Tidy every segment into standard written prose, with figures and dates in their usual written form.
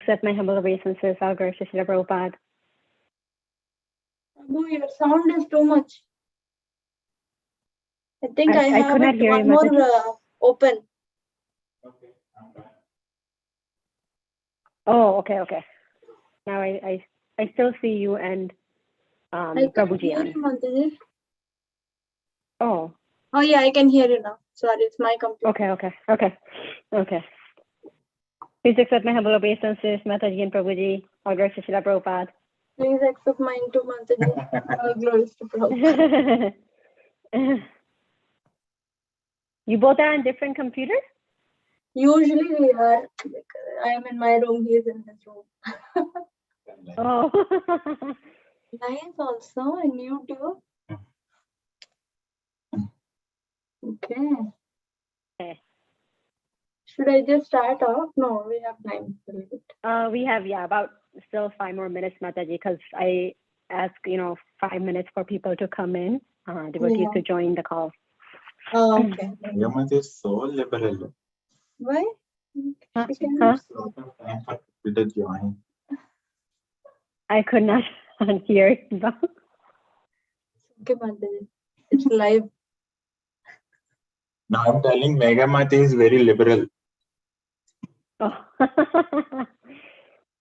accept my humble obeisances. All glories to Srila Prabhupada. Prabhu, your sound is too much. I think I have could not it hear one you, more Mataji. open. Okay, I'm back. Oh, okay. Now I still see you and I can't Prabhuji hear on. you, Mataji. Oh, Oh yeah, I can hear you now. Sorry, it's my computer. okay. Please accept my humble obeisances, Mataji and Prabhuji. All glories to Srila Prabhupada. Please accept mine too, Mataji. All glories to Prabhupada. You both are on different computers? Usually we are. I am in my room, he is in his room. Oh. Live also in YouTube. Okay. Okay. Should I just start off? No, we have time for it. We have, about still 5 more minutes, Mataji, because I ask, 5 minutes for people to come in, devotees to join the call. Oh, okay. Yamata is so liberal. Why? Huh? She can... Lot of time for people to join. I could not hear it. Okay, Mataji. It's live. Now I'm telling Megamata is very liberal. Oh.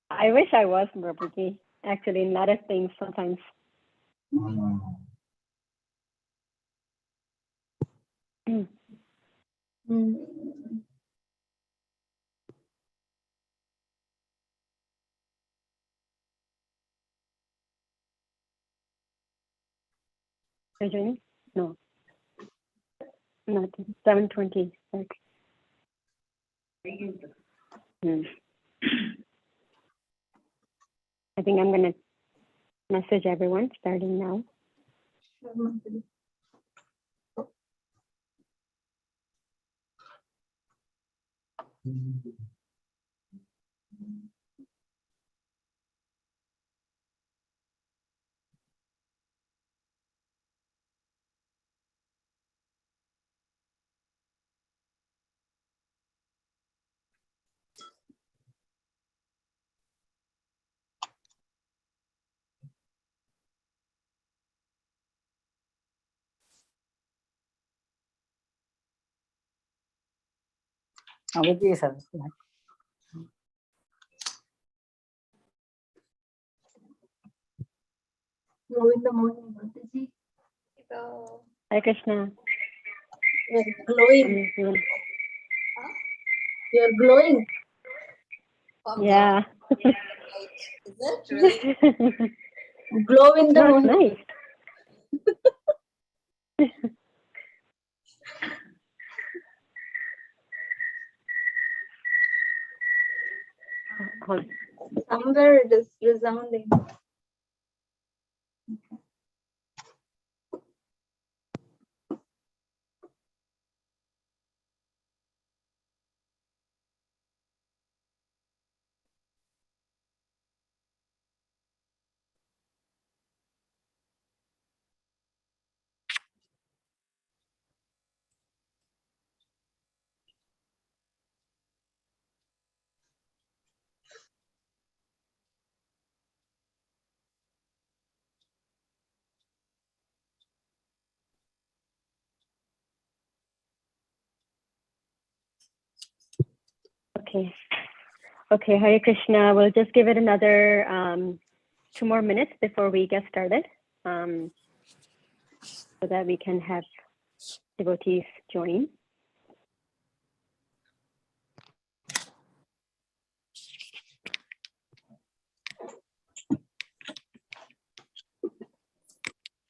I wish I was, Prabhuji. Actually, in a lot of things sometimes. Are you joining? No. Not 7:20. I think I'm going to message everyone starting now. Sure, Mataji. Go in the morning, Mataji. Hare Krishna. You're glowing. You're glowing. Yeah. Is it really? Glow in the No, it's morning. nice. Hold on. Somewhere it is resounding. Okay, Hare Krishna. We'll just give it another 2 more minutes before we get started, so that we can have devotees join.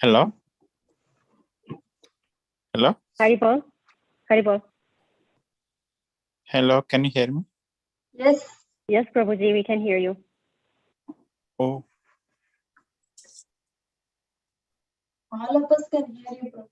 Hello? Hello? Haribol. Hello, can you hear me? Yes. Yes, Prabhuji, we can hear you. Oh, All of us can hear you, Prabhu.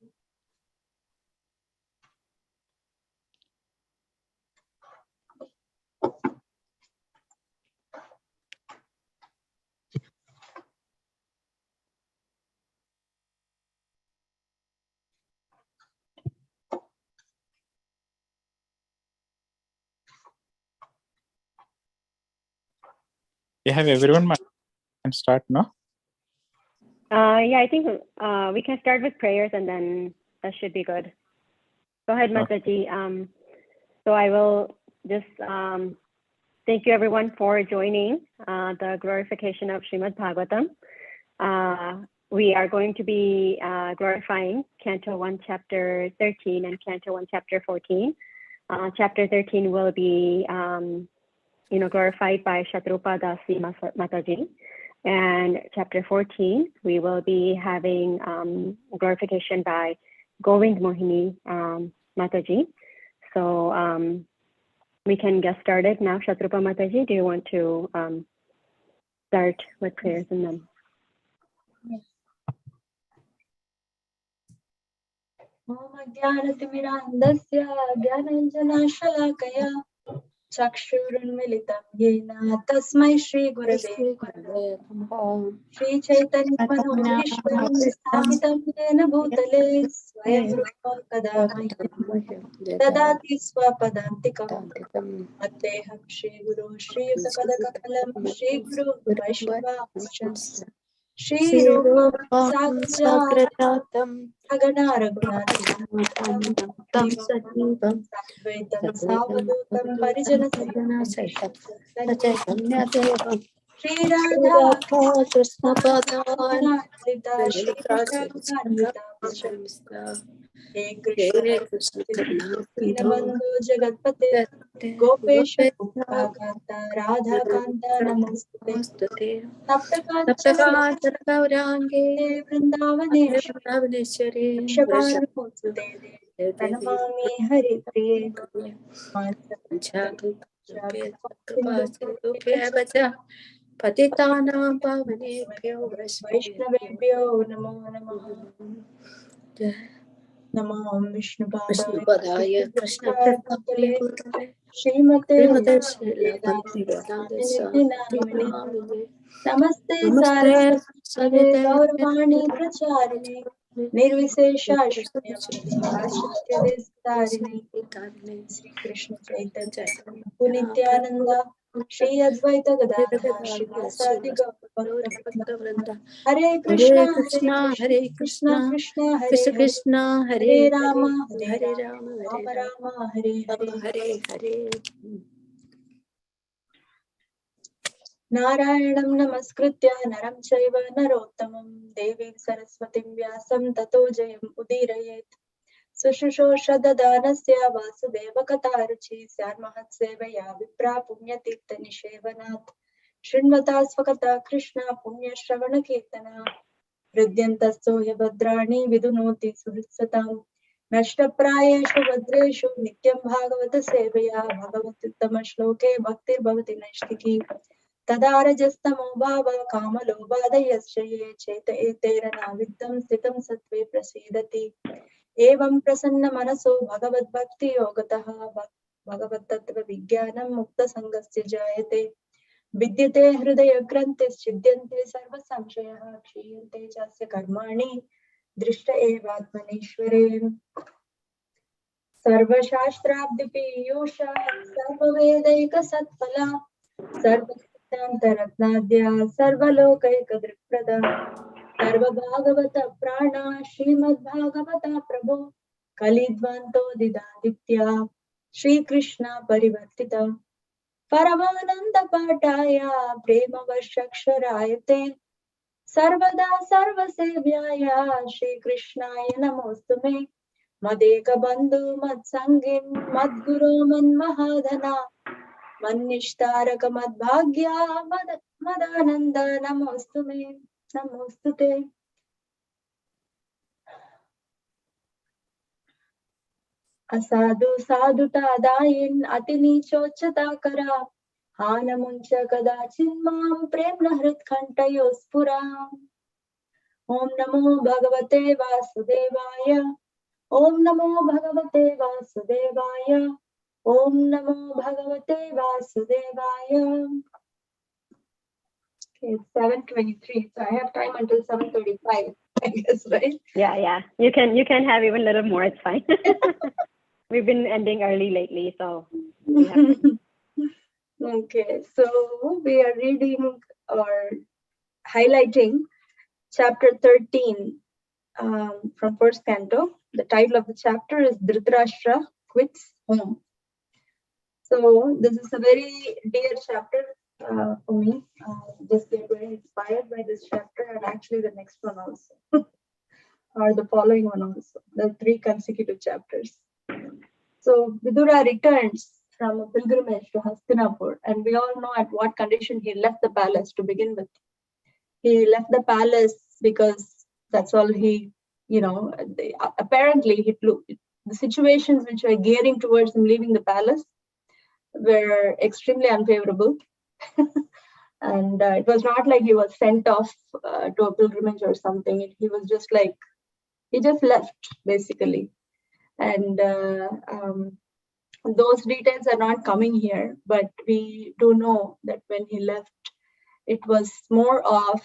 You have everyone can start now. Yeah, I think we can start with prayers and then that should be good. Go ahead, Mataji. So I will just thank you everyone for joining the glorification of Srimad Bhagavatam. We are going to be glorifying Canto 1, Chapter 13 and Canto 1, Chapter 14. Chapter 13 will be glorified by Shatrupa Dasi Mataji. And Chapter 14, we will be having glorification by Govind Mohini Mataji. So we can get started now. Shatrupa Mataji, do you want to start with prayers and then? Yes. Om Jnanatimirandasya Jnananjanashalakaya Chakshurunmilitam Yena Tasmai Shri Gurave Shri Chaitanya Manobhishwaram Sthapitam Yena Bhutale Swayam Rupa Kadamaya Dadati Swapadantikam Atteham Shri Guru Shri Yutakadakakalam Shri Guru Vaishnava Shri Rupa Sagrajatam Agana Raghunatham Sattvam Savadutam Parijana Sahitam Shri Radha Krishna Padana Lita Shri Krishna He Krishna Dinabandhu Jagatpate Gopesha Kanta Radha Kanta Namostate Taptakachara Vrindavaneshwari Shakarmurte Pranamami Hari Priye Patitanam Pavanebhyo Vaishnavebhyo Namo Namaha Namo Vishnu Padaya Krishna Prabhupade Srimate Namaste Saraswate Gauravani Pracharine Nirvishesha Shunyam Destarine Sri Krishna Chaitanya Nityananda Shri Advaita Gadadhar Srivasadi Gaurabhakta Hare Krishna Hare Krishna Krishna Hare Krishna Hare Rama Hare Rama Rama Hare Hare Hare Narayanam Namaskritya Naram Chaiva Narottamam Devim Saraswatim Vyasam Tato Jayam Udirayet Sushushoshya Dadanasya Vasudeva Kataruchi Syarmahat Sevaya Vipra Punyatirtha Nishevanat Shrinvata Svakata Krishna Punya Shravana Kirtana Hridyantastoya Bhadrani Vidunoti Suhritsatam Nashtaprayeshu Bhadreshu Nityam Bhagavata Sevaya Bhagavatuttama Shloke Bhaktir Bhavati Nashtiki Tadarajastamo Bhava Kamalobhadayasya Ye Cheta Etera Naviddam Stitam Sattve Prasidati Evam Prasanna Manaso Bhagavad Bhakti Yogataha Bhagavad Tattva Vijnanam Mukta Sangasya Jayate Vidyate Hridaya Grantis Chidyante Sarva Samshayaha Kshiyante Chasya Karmani Drishta Evatmanishware Sarva Shastrabdipi Yosha Sarva Vedaika Satpala Sarva Siddhantaratnadya Sarva Lokaika Drikprada Sarva Bhagavata Prana Srimad Bhagavata Prabhu Kalidvanto Didaditya Shri Krishna Parivartita Paramananda Pataya Prema Varshaksharayate Sarvada Sarvasevyaya Shri Krishnaya Namostume Madeka Bandhu Matsangim Madguru Manmahadana Manishtaraka Madbhagya Madananda Namostume Namostute Asadu Saduta Dayin Atini Chochata Kara Hana Muncha Kadachin Mam Premna Hritkanta Yospura Om Namo Bhagavate Vasudevaya Om Namo Bhagavate Vasudevaya Om Namo Bhagavate Vasudevaya. Okay, it's 7:23, so I have time until 7:35, I guess, right? Yeah. You can have even a little more. It's fine. We've been ending early lately, so we have Okay, so we are reading or highlighting chapter 13 from first canto. The title of the chapter is Dhritarashtra Quits Home. So this is a very dear chapter for me. Just get very inspired by this chapter and actually the next one also, or the following one also. The 3 consecutive chapters. So Vidura returns from a pilgrimage to Hastinapur, and we all know at what condition he left the palace to begin with. He left the palace because that's all he, apparently the situations which were gearing towards him leaving the palace were extremely unfavorable. And it was not like he was sent off to a pilgrimage or something. He was just like, he just left basically. And those details are not coming here, but we do know that when he left, it was more of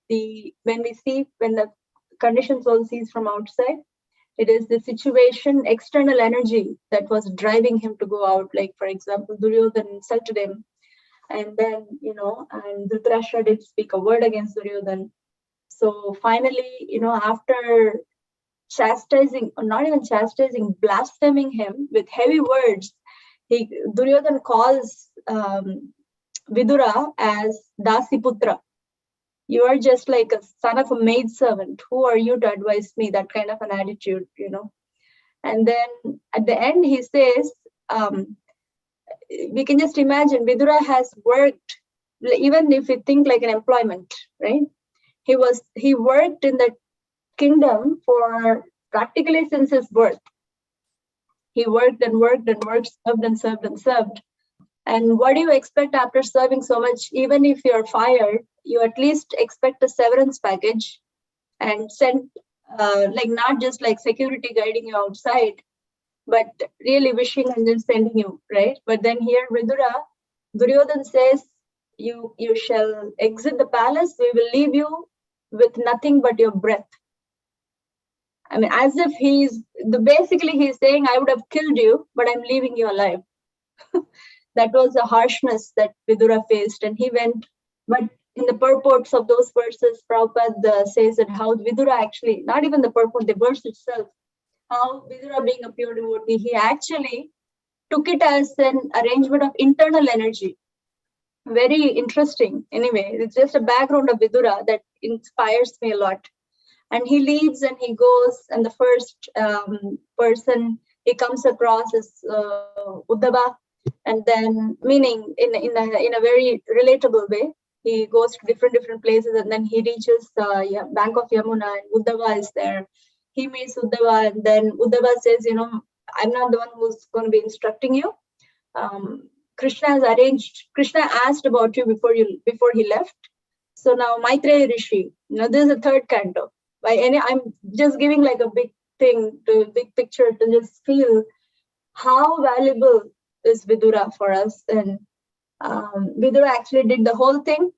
when the conditions all sees from outside, it is the situation, external energy that was driving him to go out. Like, for example, Duryodhana insulted him, and then, and Dhritarashtra did speak a word against Duryodhana. So finally, after chastising, or not even chastising, blaspheming him with heavy words, Duryodhana calls Vidura as Dasiputra. You are just like a son of a maidservant. Who are you to advise me? That kind of an attitude, And then at the end, he says, we can just imagine Vidura has worked, even if you think like an employment, right? He worked in the kingdom for practically since his birth. He worked and worked and worked, served and served and served. And what do you expect after serving so much? Even if you're fired, you at least expect a severance package and send, like not just like security guiding you outside, but really wishing and then sending you, right? But then here, Duryodhana says, you shall exit the palace, we will leave you with nothing but your breath. I mean, as if basically he's saying, I would have killed you, but I'm leaving you alive. That was the harshness that Vidura faced, and he went. But in the purports of those verses, Prabhupada says that how Vidura actually, not even the purport, the verse itself, how Vidura being a pure devotee, he actually took it as an arrangement of internal energy. Very interesting. Anyway, it's just a background of Vidura that inspires me a lot. And he leaves and he goes, and the first person he comes across is Uddhava. And then, meaning in a very relatable way, he goes to different places, and then he reaches bank of Yamuna, and Uddhava is there. He meets Uddhava, and then Uddhava says, I'm not the one who's going to be instructing you. Krishna asked about you before he left. So now Maitreya Rishi, this is the 3rd canto. I'm just giving like a big picture to just feel how valuable is Vidura for us. And Vidura actually did the whole thing,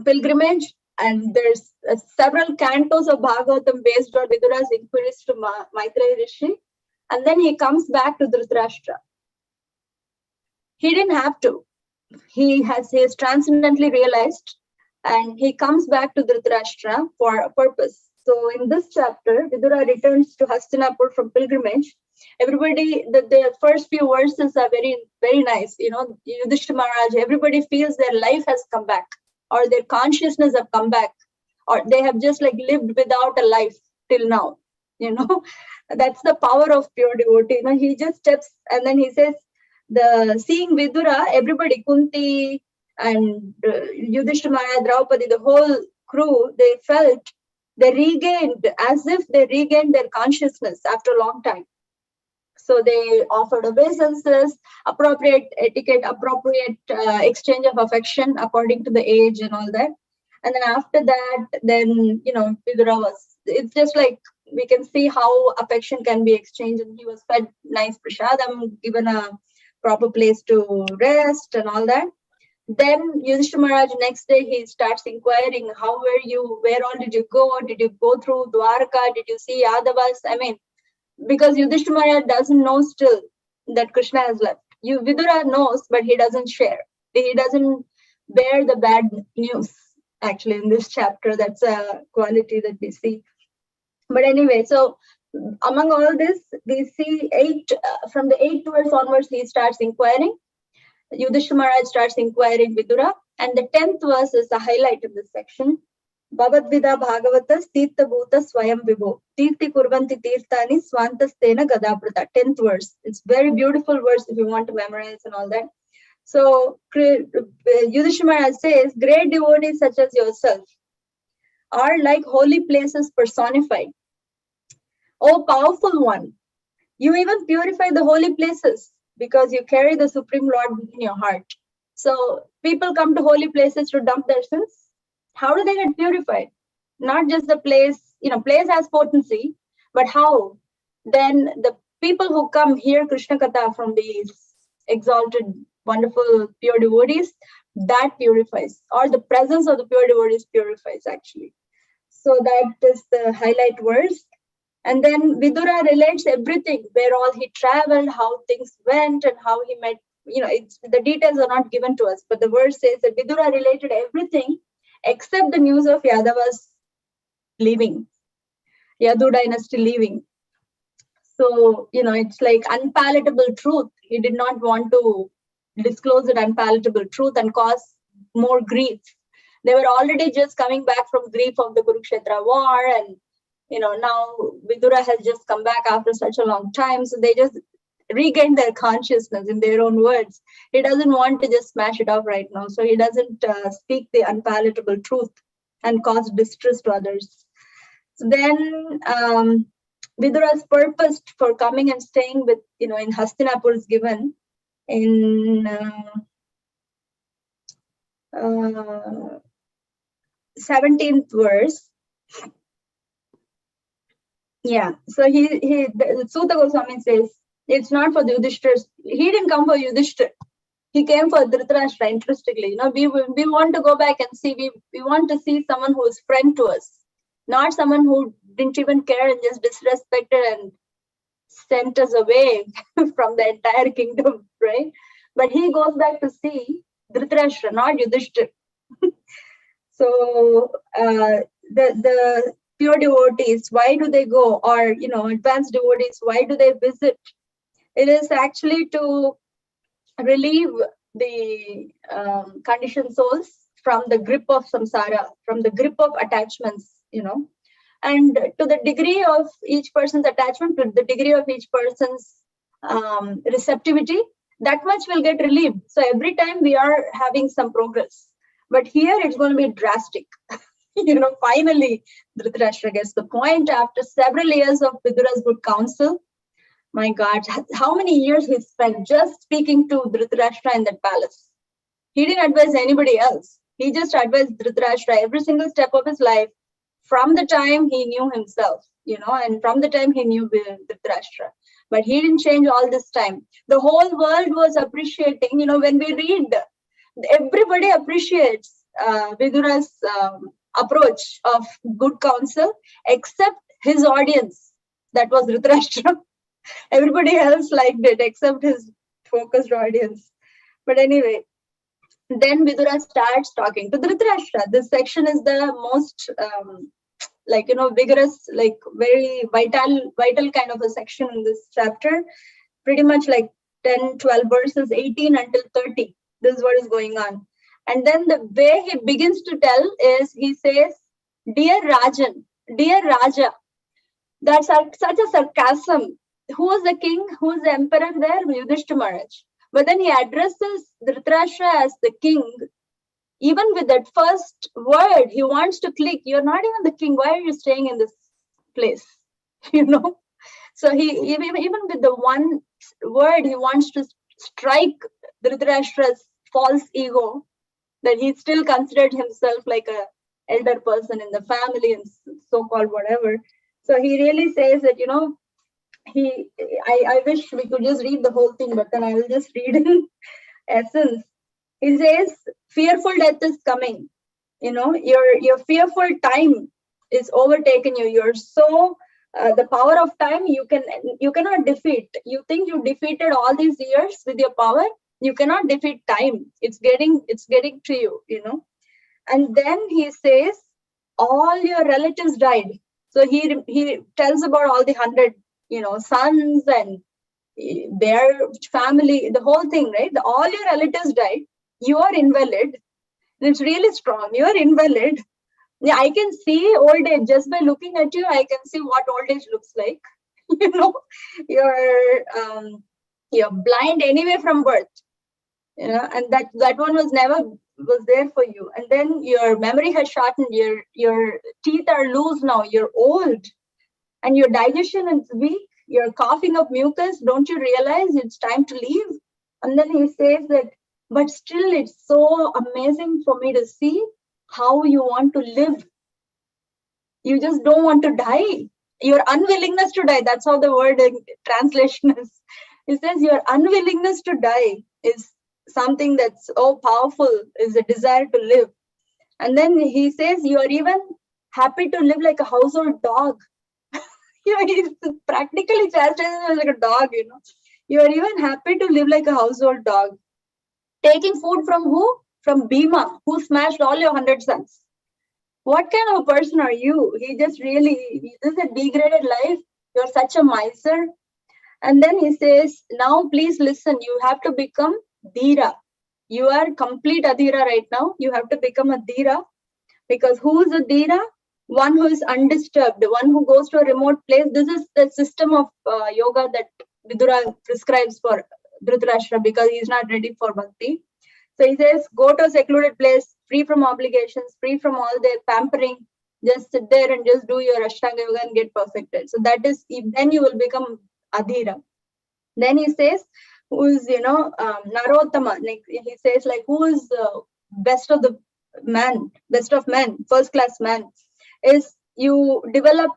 pilgrimage, and there's several cantos of Bhagavatam based on Vidura's inquiries to Maitreya Rishi, and then he comes back to Dhritarashtra. He didn't have to. He has transcendently realized, and he comes back to Dhritarashtra for a purpose. So in this chapter, Vidura returns to Hastinapur from pilgrimage. Everybody, the first few verses are very, very nice. Yudhishthira Maharaj, everybody feels their life has come back, or their consciousness have come back, or they have just like lived without a life till now. That's the power of pure devotee. He just steps, and then he says, seeing Vidura, everybody, Kunti and Yudhishthira Maharaj, Draupadi, the whole crew, they felt as if they regained their consciousness after a long time. So they offered obeisances, appropriate etiquette, appropriate exchange of affection according to the age and all that. And then after that, Vidura it's just like we can see how affection can be exchanged. And he was fed nice prasadam, given a proper place to rest and all that. Then Yudhishthira Maharaj, next day, he starts inquiring, how were you? Where all did you go? Did you go through Dwarka? Did you see Yadavas? I mean, because Yudhishthira Maharaj doesn't know still that Krishna has left. Vidura knows, but he doesn't share. He doesn't bear the bad news. Actually, in this chapter, that's a quality that we see. But anyway, so among all this, we see from the 8th verse onwards, he starts inquiring. Yudhishthira Maharaj starts inquiring Vidura, and the 10th verse is the highlight of this section. Bhavadvida Bhagavata Tirtha Bhuta Swayam Vibho Tirti Kurvanti Tirthani Swantastena Gadaprata. 10th verse. It's very beautiful verse if you want to memorize and all that. So Yudhishthira Maharaj says, great devotees such as yourself are like holy places personified. Oh powerful one, you even purify the holy places because you carry the Supreme Lord within your heart. So people come to holy places to dump their sins. How do they get purified? Not just the place, place has potency, but how? Then the people who come hear Krishna Katha from these exalted, wonderful, pure devotees, that purifies, or the presence of the pure devotees purifies actually. So that is the highlight verse. And then Vidura relates everything, where all he traveled, how things went, and how he met. The details are not given to us, but the verse says that Vidura related everything except the news of Yadava's leaving, Yadu dynasty leaving. So, it's like unpalatable truth. He did not want to disclose that unpalatable truth and cause more grief. They were already just coming back from grief of the Kurukshetra war, and now Vidura has just come back after such a long time, so they just regained their consciousness in their own words. He doesn't want to just smash it off right now, so he doesn't speak the unpalatable truth and cause distress to others. So then Vidura's purpose for coming and staying with, in Hastinapur is given in 17th verse. Yeah, so Suta Goswami says, it's not for the Yudhishthira. He didn't come for Yudhishthira. He came for Dhritarashtra, interestingly. We want to go back and see, we want to see someone who is friend to us, not someone who didn't even care and just disrespected and sent us away from the entire kingdom, right? But he goes back to see Dhritarashtra, not Yudhishthira. So the pure devotees, why do they go? Or, advanced devotees, why do they visit? It is actually to relieve the conditioned souls from the grip of samsara, from the grip of attachments, and to the degree of each person's attachment, to the degree of each person's receptivity, that much will get relieved. So every time we are having some progress, but here it's going to be drastic. Finally, Dhritarashtra gets the point after several years of Vidura's good counsel. My God, how many years he spent just speaking to Dhritarashtra in that palace. He didn't advise anybody else. He just advised Dhritarashtra every single step of his life from the time he knew himself, and from the time he knew Dhritarashtra. But he didn't change all this time. The whole world was appreciating, when we read, everybody appreciates Vidura's approach of good counsel, except his audience. That was Dhritarashtra. Everybody else liked it except his focused audience. But anyway, then Vidura starts talking to Dhritarashtra. This section is the most vigorous, very vital kind of a section in this chapter. Pretty much 10, 12 verses, 18 until 30. This is what is going on. And then the way he begins to tell is, he says, dear Rajan, dear Raja. That's such a sarcasm. Who is the king? Who is the emperor there? Yudhishthira Maharaj. But then he addresses Dhritarashtra as the king. Even with that first word, he wants to click. You're not even the king. Why are you staying in this place? So he even with the one word, he wants to strike Dhritarashtra's false ego, that he still considered himself like a elder person in the family and so-called whatever. So he really says that, I wish we could just read the whole thing, but then I will just read in essence. He says, fearful death is coming. Your fearful time is overtaken you. You're so The power of time you cannot defeat. You think you defeated all these years with your power. You cannot defeat time. It's getting to you, And then he says, all your relatives died. So he tells about all the 100, sons and their family, the whole thing, right? All your relatives died. You are invalid. And it's really strong. You are invalid. Yeah, I can see old age just by looking at you. I can see what old age looks like. You're blind anyway from birth. And that one was there for you. And then your memory has shortened. Your teeth are loose now. You're old, and your digestion is weak. You're coughing up mucus. Don't you realize it's time to leave? And then he says that, but still, it's so amazing for me to see how you want to live. You just don't want to die. Your unwillingness to die. That's how the word in translation is. He says your unwillingness to die is something that's so powerful, is a desire to live. And then he says you are even happy to live like a household dog. He's practically chastising like a dog, You are even happy to live like a household dog. Taking food from who? From Bhima, who smashed all your 100 sons. What kind of a person are you? This is a degraded life. You're such a miser. And then he says, now please listen, you have to become Dhira. You are complete Adhira right now. You have to become a Dhira. Because who is a Dhira? One who is undisturbed, the one who goes to a remote place. This is the system of yoga that Vidura prescribes for Dhritarashtra because he is not ready for bhakti. So he says, go to a secluded place, free from obligations, free from all their pampering. Just sit there and just do your Ashtanga Yoga and get perfected. So that is, then you will become Adhira. Then he says, who is, Narottama. He says, who is best of men, first class man, is you develop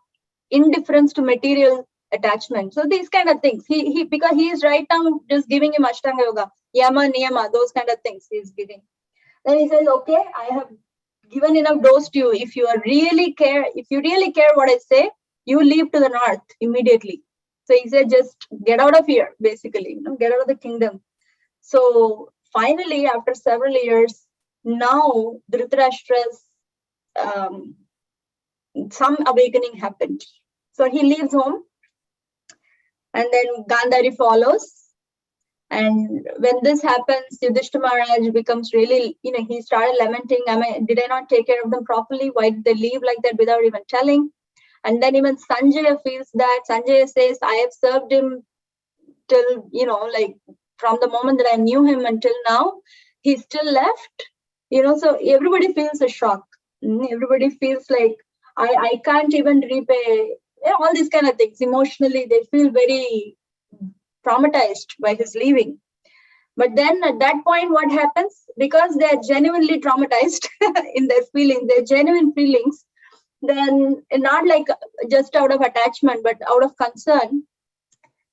indifference to material attachment. So these kind of things. Because he is right now just giving him Ashtanga Yoga. Yama, Niyama, those kind of things he's giving. Then he says, okay, I have given enough dose to you. If you really care what I say, you leave to the north immediately. So he said, just get out of here, basically, get out of the kingdom. So finally, after several years, now Dhritarashtra's some awakening happened. So he leaves home, and then Gandhari follows. And when this happens, Yudhishthira Maharaj becomes really, he started lamenting, did I not take care of them properly? Why did they leave like that without even telling? And then even Sanjaya feels that. Sanjaya says, I have served him till, from the moment that I knew him until now, he's still left. So everybody feels a shock. Everybody feels like, I can't even repay, all these kind of things. Emotionally, they feel very traumatized by his leaving. But then at that point, what happens? Because they are genuinely traumatized in their feelings, their genuine feelings, then not like just out of attachment, but out of concern,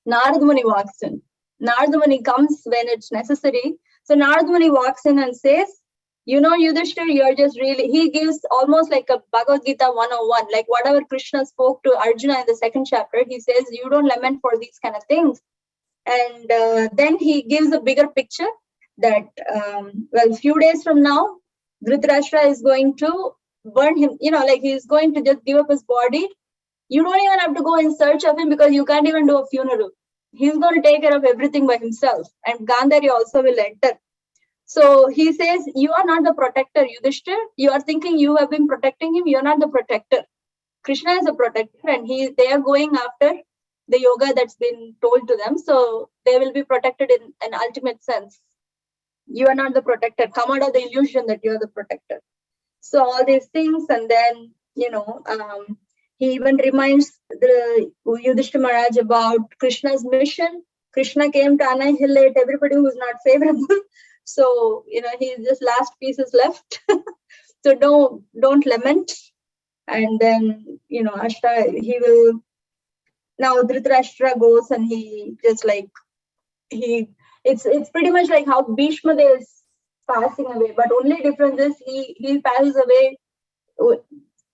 Narad Muni walks in. Narad Muni comes when it's necessary. So Narad Muni walks in and says, Yudhishthira, you're just really, he gives almost like a Bhagavad Gita 101, like whatever Krishna spoke to Arjuna in the 2nd chapter, he says, you don't lament for these kind of things. And then he gives a bigger picture that, a few days from now, Dhritarashtra is going to burn him, he's going to just give up his body. You don't even have to go in search of him because you can't even do a funeral. He's going to take care of everything by himself. And Gandhari also will enter. So he says, you are not the protector, Yudhishthira. You are thinking you have been protecting him. You're not the protector. Krishna is a protector, and they are going after the yoga that's been told to them. So they will be protected in an ultimate sense. You are not the protector. Come out of the illusion that you are the protector. So all these things, and then, he even reminds the Yudhishthira Maharaj about Krishna's mission. Krishna came to annihilate everybody who is not favorable. So, his just last piece is left. So don't lament. And then, he will, now Dhritarashtra goes and he just it's pretty much like how Bhishma is passing away, but only difference is he passes away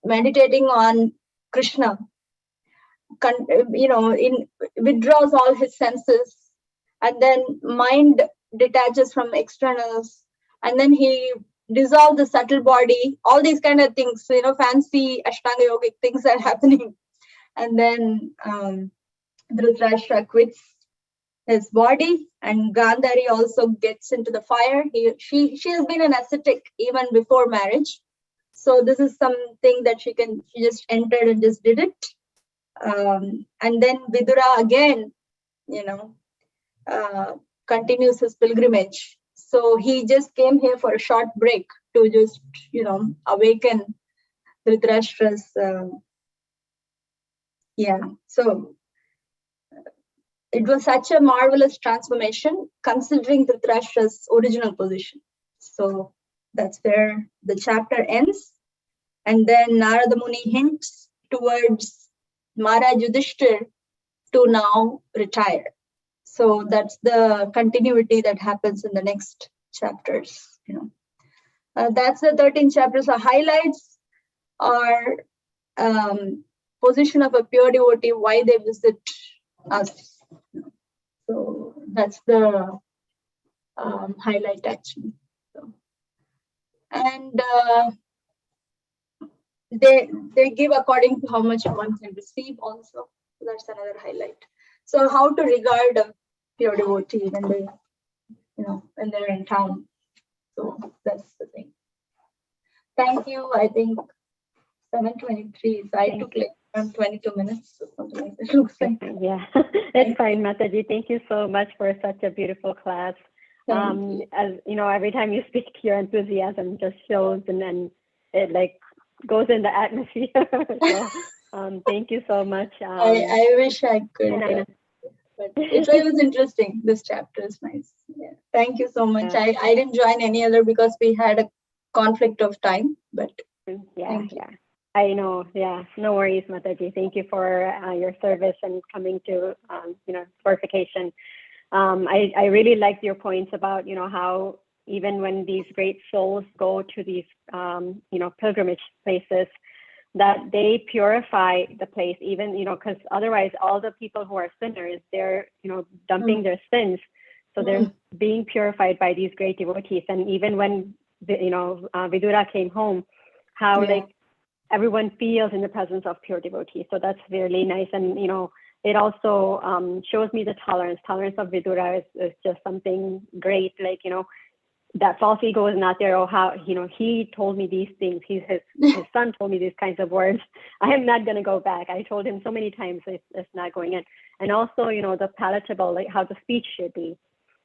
meditating on Krishna. withdraws all his senses, and then mind detaches from externals, and then he dissolves the subtle body. All these kind of things, fancy Ashtanga yogic things are happening. And then Dhritarashtra quits his body, and Gandhari also gets into the fire. She has been an ascetic even before marriage, so this is something that she just entered and just did it. And then Vidura again, continues his pilgrimage. So he just came here for a short break to just, awaken Dhritarashtra's. So it was such a marvelous transformation considering Dhritarashtra's original position. So that's where the chapter ends. And then Narada Muni hints towards Maharaj Yudhishthir to now retire. So that's the continuity that happens in the next chapters. That's the 13 chapters. The highlights are position of a pure devotee, why they visit us. So that's the highlight actually. So, and they give according to how much one can receive also. So that's another highlight. So how to regard a pure devotee when they, when they're in town. So that's the thing. Thank you. I think 7:23. So I took like around 22 minutes or something like that. Looks like. Yeah, it's fine, Mataji. Thank you so much for such a beautiful class. As every time you speak, your enthusiasm just shows, and then it like goes in the atmosphere. So, thank you so much. I wish I could. But it was interesting. This chapter is nice. Yeah. Thank you so much. Yeah. I didn't join any other because we had a conflict of time. But yeah. I know. Yeah. No worries, Mataji. Thank you for your service and coming to Glorification. I really liked your points about how even when these great souls go to these pilgrimage places, that they purify the place, even because otherwise all the people who are sinners, they're dumping their sins, so they're being purified by these great devotees. And even when Vidura came home, how like everyone feels in the presence of pure devotees. So that's really nice. And it also shows me the tolerance of Vidura is just something great. Like that false ego is not there. Or how he told me these things. His son told me these kinds of words. I am not going to go back. I told him so many times it's not going in. And also the palatable, like how the speech should be.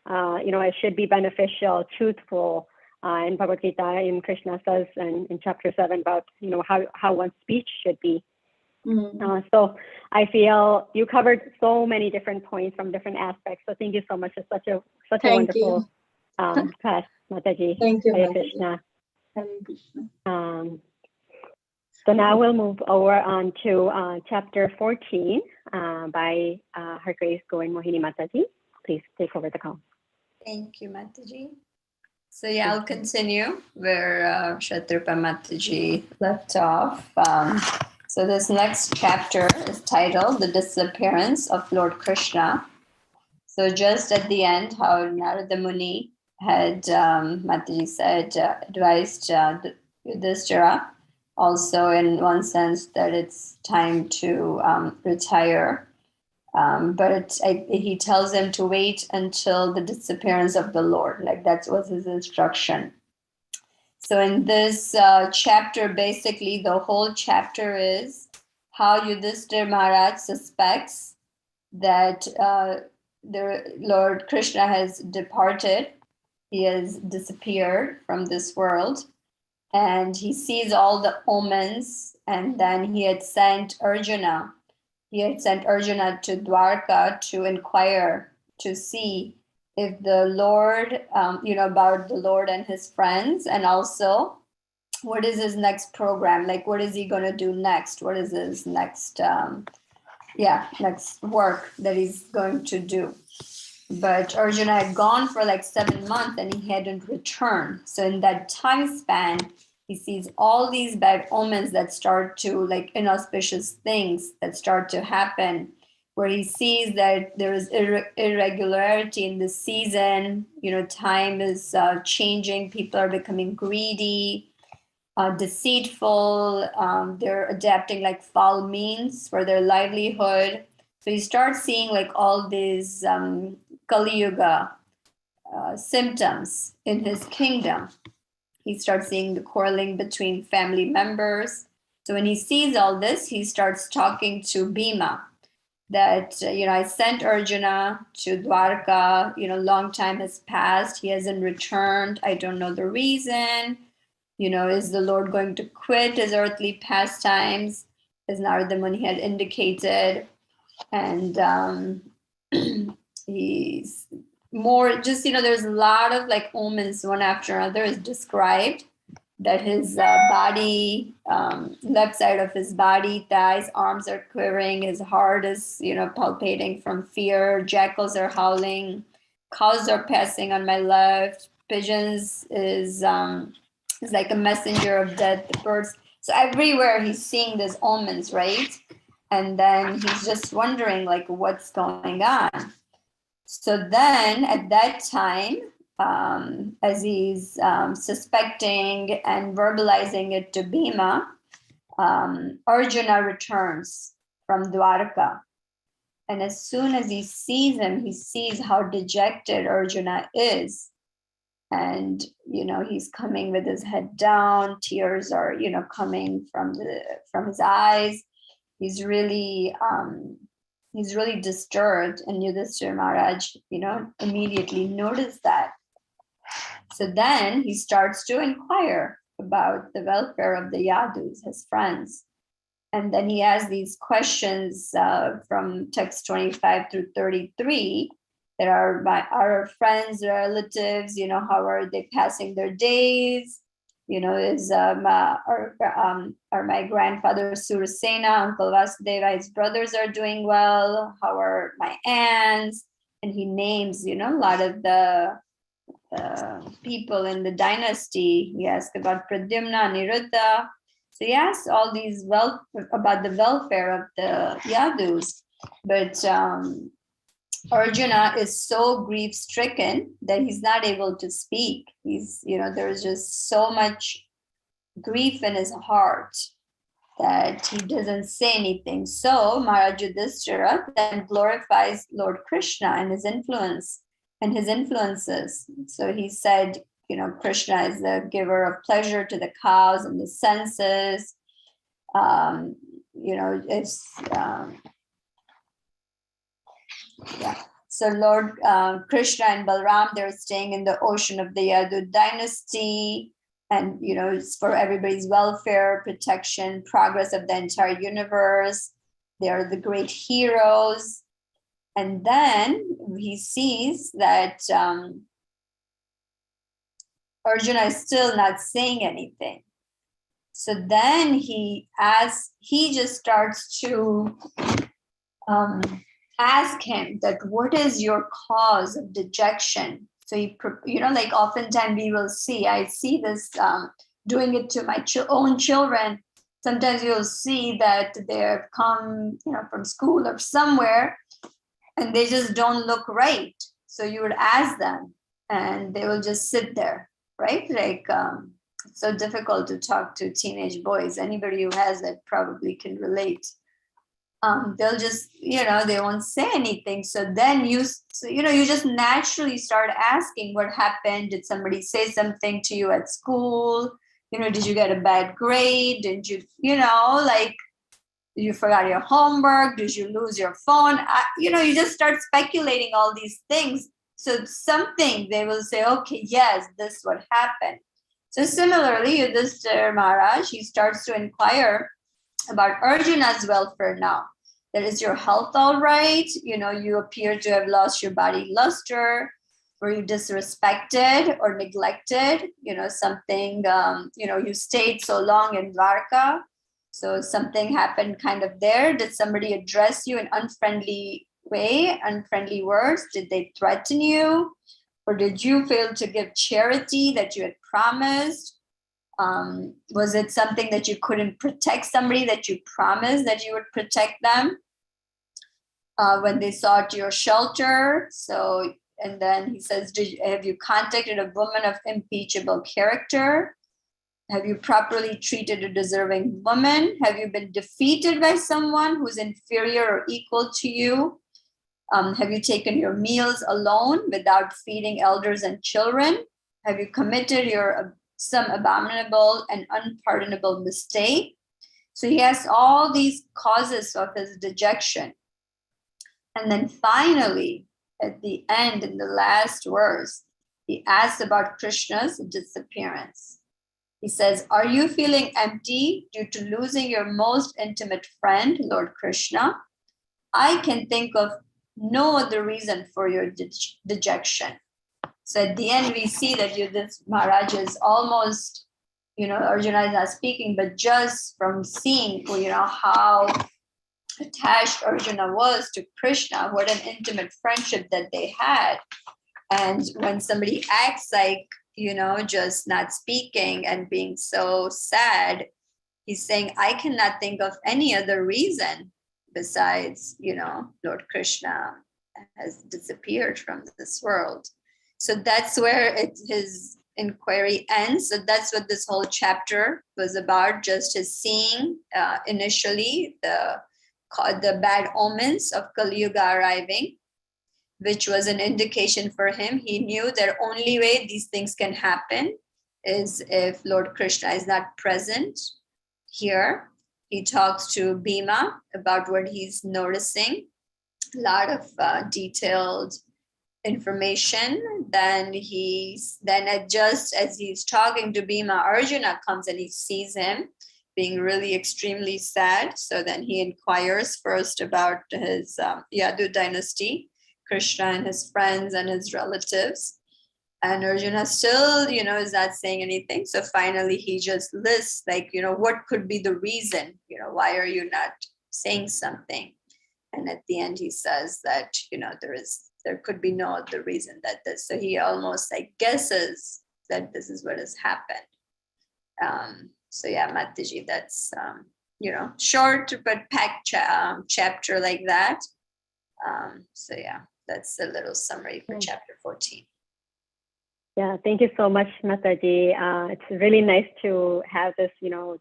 It should be beneficial, truthful. In Bhagavad Gita, in Krishna says in chapter 7 about how one's speech should be. So I feel you covered so many different points from different aspects. So thank you so much. It's such a wonderful class, Mataji. Thank you, Hare Mataji. Krishna. Hare Krishna. So now we'll move over on to chapter 14 by Her Grace Govind Mohini Mataji. Please take over the call. Thank you, Mataji. So I'll continue where Shatrapa Mataji left off. So this next chapter is titled The Disappearance of Lord Krishna. So just at the end, how Narada Muni had, Mataji said, advised Yudhishthira also in one sense that it's time to retire. But he tells him to wait until the disappearance of the Lord. Like that was his instruction. So in this chapter, basically the whole chapter is how Yudhishthira Maharaj suspects that the Lord Krishna has departed. He has disappeared from this world. And he sees all the omens. And then he had sent Arjuna. He had sent Arjuna to Dwarka to inquire, to see if the Lord, about the Lord and his friends, and also what is his next program? Like, what is he going to do next? What is his next, next work that he's going to do? But Arjuna had gone for like 7 months and he hadn't returned. So in that time span, he sees all these bad omens that start to, like inauspicious things that start to happen, where he sees that there is irregularity in the season, time is changing, people are becoming greedy, deceitful, they're adapting like foul means for their livelihood. So you start seeing like all these Kali Yuga symptoms in his kingdom. He starts seeing the quarreling between family members. So when he sees all this, he starts talking to Bhima that, I sent Arjuna to Dwarka, long time has passed. He hasn't returned. I don't know the reason. Is the Lord going to quit his earthly pastimes, as Narada Muni had indicated? And he's more just, there's a lot of like omens, one after another is described, that his body, left side of his body, thighs, arms are quivering, his heart is, palpitating from fear, jackals are howling, cows are passing on my left, pigeons is like a messenger of death, the birds. So everywhere he's seeing these omens, right? And then he's just wondering like what's going on. So then at that time, as he's suspecting and verbalizing it to Bhima, Arjuna returns from Dwarka. And as soon as he sees him, he sees how dejected Arjuna is. And, he's coming with his head down, tears are, coming from his eyes. He's really disturbed, and Yudhishthira Maharaj, immediately noticed that. So then he starts to inquire about the welfare of the Yadus, his friends. And then he has these questions from text 25 through 33 that are our friends, relatives, how are they passing their days? Is are my grandfather Surasena, Uncle Vasudeva, his brothers are doing well? How are my aunts? And he names, a lot of the people in the dynasty. He asked about Pradyumna, Niruddha. So he asked all these about the welfare of the Yadus. But Arjuna is so grief-stricken that he's not able to speak. He's, there's just so much grief in his heart that he doesn't say anything. So Maharaj Yudhishthira then glorifies Lord Krishna and his influence and his influences. So he said, Krishna is the giver of pleasure to the cows and the senses. So Lord Krishna and Balram, they're staying in the ocean of the Yadu dynasty, and it's for everybody's welfare, protection, progress of the entire universe. They are the great heroes. And then he sees that Arjuna is still not saying anything. So then he just starts to ask him that what is your cause of dejection? So like oftentimes we will see, I see this doing it to my own children. Sometimes you'll see that they've come, from school or somewhere, and they just don't look right. So you would ask them, and they will just sit there, right? Like it's so difficult to talk to teenage boys. Anybody who has that probably can relate. They'll just, they won't say anything. So then you just naturally start asking what happened. Did somebody say something to you at school? Did you get a bad grade? Did you, like, you forgot your homework? Did you lose your phone? You just start speculating all these things. So something they will say, okay, yes, this is what happened. So similarly, Yudhishthira Maharaj, he starts to inquire about Arjuna's welfare now. That is your health all right? You appear to have lost your body luster. Were you disrespected or neglected? Something, you stayed so long in Dwarka. So something happened kind of there. Did somebody address you in unfriendly way, unfriendly words? Did they threaten you? Or did you fail to give charity that you had promised? Was it something that you couldn't protect somebody, that you promised that you would protect them when they sought your shelter? So, and then he says, have you contacted a woman of impeachable character? Have you properly treated a deserving woman? Have you been defeated by someone who's inferior or equal to you? Have you taken your meals alone without feeding elders and children? Have you committed some abominable and unpardonable mistake? So he has all these causes of his dejection. And then finally, at the end, in the last verse, he asks about Krishna's disappearance. He says, are you feeling empty due to losing your most intimate friend, Lord Krishna? I can think of no other reason for your dejection. So at the end, we see that this Maharaj is almost, Arjuna is not speaking, but just from seeing, how attached Arjuna was to Krishna, what an intimate friendship that they had. And when somebody acts like, just not speaking and being so sad, he's saying, I cannot think of any other reason besides, Lord Krishna has disappeared from this world. So that's where his inquiry ends. So that's what this whole chapter was about, just his seeing initially the bad omens of Kali Yuga arriving, which was an indication for him. He knew that only way these things can happen is if Lord Krishna is not present here. He talks to Bhima about what he's noticing, a lot of detailed information. Then just as he's talking to Bhima, Arjuna comes and he sees him being really extremely sad. So then he inquires first about his Yadu dynasty, Krishna and his friends and his relatives. And Arjuna still, is not saying anything. So finally he just lists what could be the reason, why are you not saying something? And at the end he says that, there could be no other reason that this. So he almost guesses that this is what has happened. So yeah, Mataji, that's, short but packed chapter like that. So yeah, that's a little summary for chapter 14. Yeah, thank you so much, Mataji. It's really nice to have this,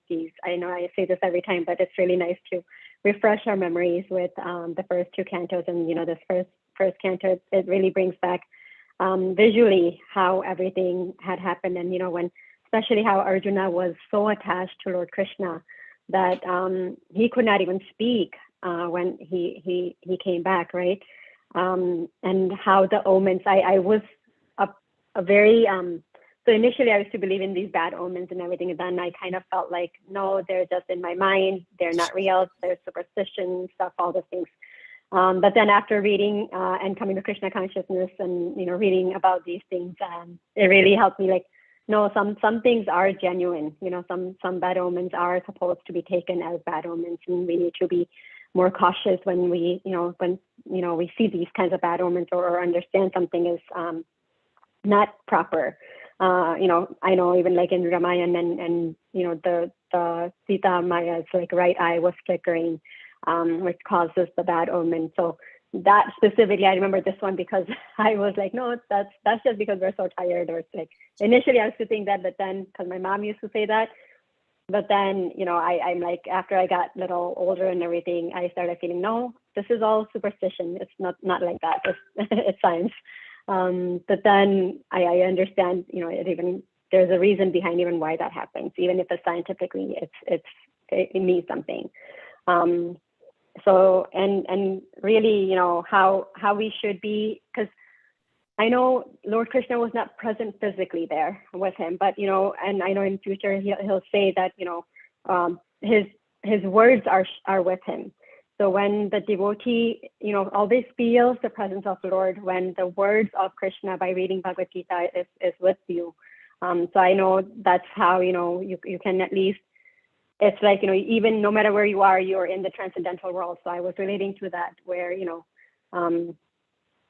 these, I know I say this every time, but it's really nice to refresh our memories with the first two cantos. And, this first canto, it really brings back visually how everything had happened. And, especially how Arjuna was so attached to Lord Krishna that he could not even speak when he came back, right? And how the omens, I was a very, so initially I used to believe in these bad omens and everything, and then I kind of felt like, no, they're just in my mind, they're not real, they're superstition, stuff, all those things. But then after reading and coming to Krishna consciousness and, reading about these things, it really helped me no, some things are genuine, some bad omens are supposed to be taken as bad omens, and we need to be more cautious when we, we see these kinds of bad omens or understand something is not proper. I know even in Ramayana and the Sita Maya's right eye was flickering, which causes the bad omen. So that specifically, I remember this one because I was no, that's just because we're so tired. Or it's initially I used to think that, but then because my mom used to say that, but then I'm after I got a little older and everything, I started feeling, no, this is all superstition. It's not like that. It's science. But then I understand, there's a reason behind even why that happens, even if it's scientifically it means something. So and really, how we should be, because I know Lord Krishna was not present physically there with him, but and I know in future he'll say that his words are with him. So when the devotee, always feels the presence of the Lord, when the words of Krishna by reading Bhagavad Gita is with you. So I know that's how, you can at least, it's even no matter where you are, you're in the transcendental world. So I was relating to that where,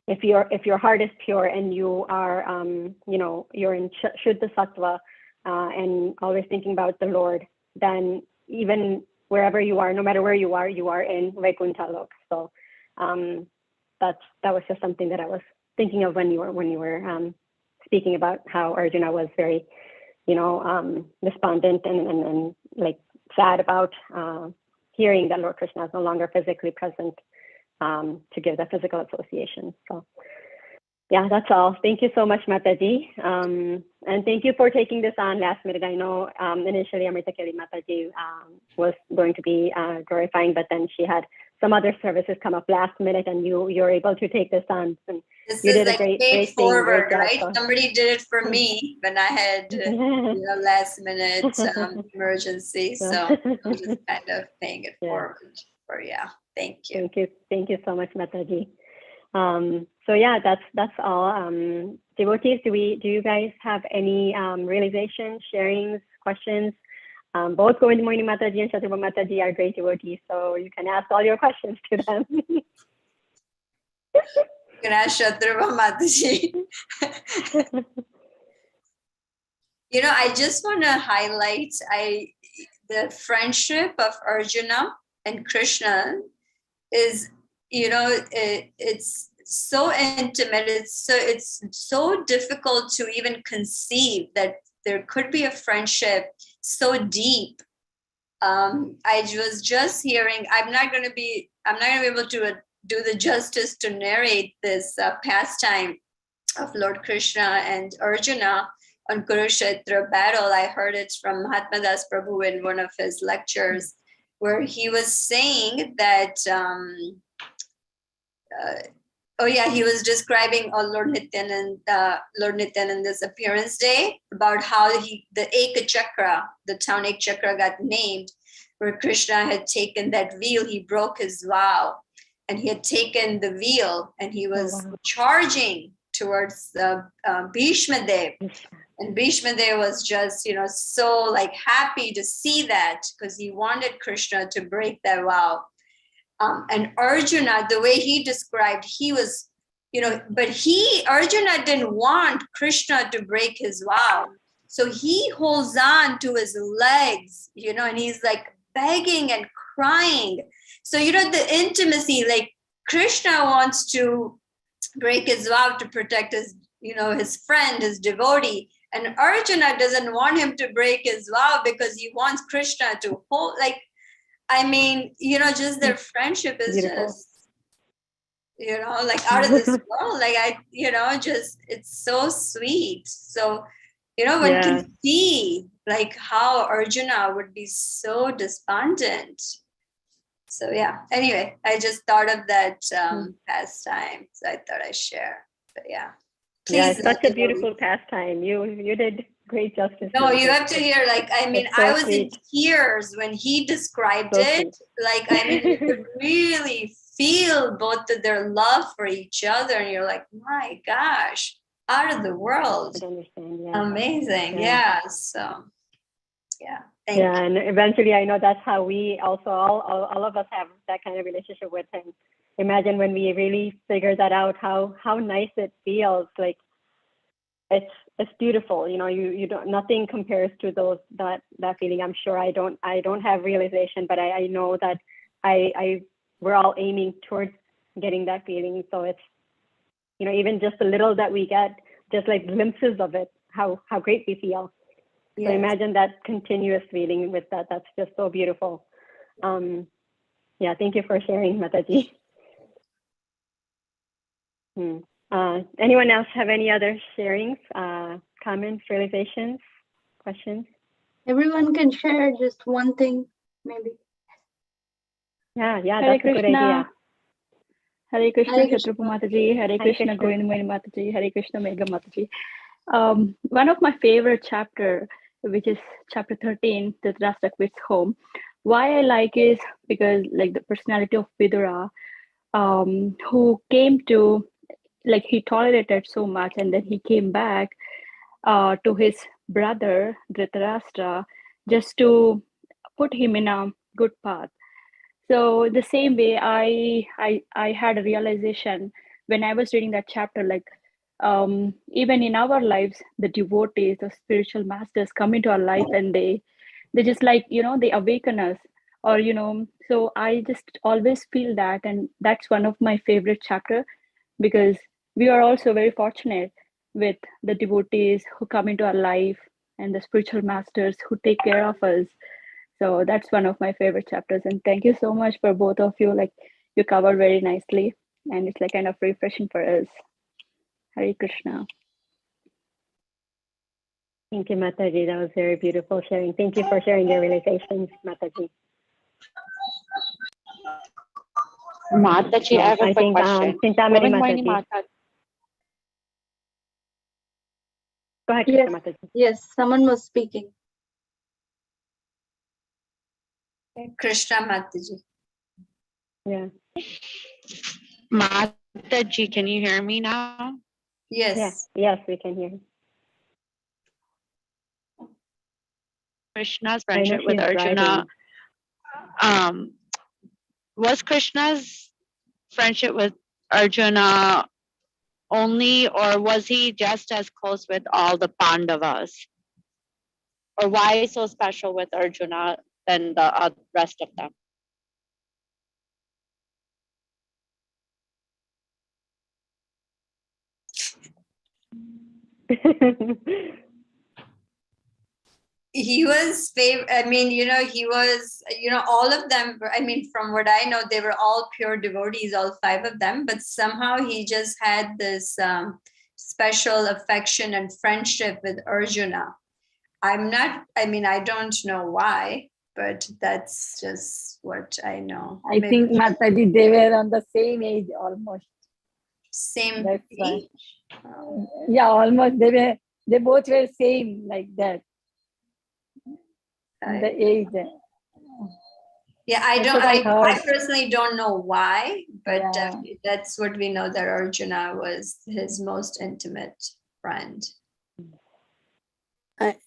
if your heart is pure and you are, you're in Shuddha Sattva, and always thinking about the Lord, then even wherever you are, no matter where you are in Vaikuntha Lok. So that was just something that I was thinking of when you were speaking about how Arjuna was very, despondent and like sad about hearing that Lord Krishna is no longer physically present to give the physical association. So yeah, that's all. Thank you so much, Mataji. And thank you for taking this on last minute. I know initially Amrita Keli Mataji was going to be glorifying, but then she had some other services come up last minute, and you're able to take this on. And This you is did like a great thing, forward, great job, right? so. Somebody did it for me when I had last minute emergency. So I'm just kind of paying it forward. Thank you. Thank you so much, Mataji. So yeah, that's all. Devotees, do you guys have any realizations, sharings, questions? Both Govind Moini Mataji and Shatrugna Mataji are great devotees, so you can ask all your questions to them. You can ask Shatrugna Mataji. I just want to highlight the friendship of Arjuna and Krishna is, it's so intimate. It's so difficult to even conceive that there could be a friendship so deep. I was just hearing, I'm not going to be able to do the justice to narrate this pastime of Lord Krishna and Arjuna on Kurukshetra battle. I heard it from Mahatma Das Prabhu in one of his lectures, where he was saying that, he was describing Lord Nityananda's appearance day, about how the Eka Chakra, the town Ek Chakra got named, where Krishna had taken that wheel. He broke his vow, and he had taken the wheel, and he was charging towards Bhishma Dev. And Bhishma Dev was just, so like happy to see that, because he wanted Krishna to break that vow. And Arjuna, the way he described, he was, but Arjuna didn't want Krishna to break his vow. So he holds on to his legs, and he's like begging and crying. So, the intimacy, like Krishna wants to break his vow to protect his, his friend, his devotee. And Arjuna doesn't want him to break his vow because he wants Krishna to hold, just their friendship is beautiful. Just, like out of this world. Like it's so sweet. So, one can see like how Arjuna would be so despondent. So yeah, anyway, I just thought of that pastime. So I thought I'd share. But yeah. Please, such a beautiful pastime. You did great justice. No, you have to hear, I was in tears when he described it. You could really feel both of their love for each other. And you're like, my gosh, out of the world. I understand, amazing. Yeah. So, yeah. Thank you. And eventually I know that's how we also, all of us have that kind of relationship with him. Imagine when we really figure that out, how nice it feels. Like it's beautiful. You don't, nothing compares to that feeling. I'm sure I don't have realization, but I know that we're all aiming towards getting that feeling. So it's, even just a little that we get, just like glimpses of it, how great we feel. Yes. So imagine that continuous feeling with that. That's just so beautiful. Thank you for sharing, Mataji. Anyone else have any other sharings, comments, realizations, questions? Everyone can share just one thing, maybe. Yeah, that's a good idea. Hare Krishna, Shatrugna Mataji, Hare Krishna, Govind Moini Mataji, Hare Krishna, Megha Mataji. One of my favorite chapter, which is chapter 13, Dhritarashtra quits home. Why I like is because like the personality of Vidura, who came to, like he tolerated so much, and then he came back to his brother Dhritarashtra just to put him in a good path. So the same way I had a realization when I was reading that chapter, like even in our lives, the devotees, the spiritual masters come into our life, and they just like, they awaken us, or so I just always feel that, and that's one of my favorite chapter, because we are also very fortunate with the devotees who come into our life and the spiritual masters who take care of us. So that's one of my favorite chapters, and thank you so much for both of you. Like, you covered very nicely, and it's like kind of refreshing for us. Hare Krishna. Thank you, Mataji. That was very beautiful sharing. Thank you for sharing your realizations, Mataji. Mataji, I have a quick question. Chintamani Mataji. Go ahead, Yes. Mataji. Yes, someone was speaking. Krishna Mataji. Yeah. Mataji, can you hear me now? Yes. Yes, we can hear. Krishna's friendship with she's Arjuna. Was Krishna's friendship with Arjuna only, or was he just as close with all the Pandavas? Or why so special with Arjuna than the rest of them? He was he was, all of them, from what I know, they were all pure devotees, all 5 of them, but somehow he just had this special affection and friendship with Arjuna. I don't know why, but that's just what I know. I think Mataji, they were on the same age almost. Same That's why. age? Yeah, almost. They both were same like that. The age. Yeah, I personally don't know why, but that's what we know, that Arjuna was his most intimate friend.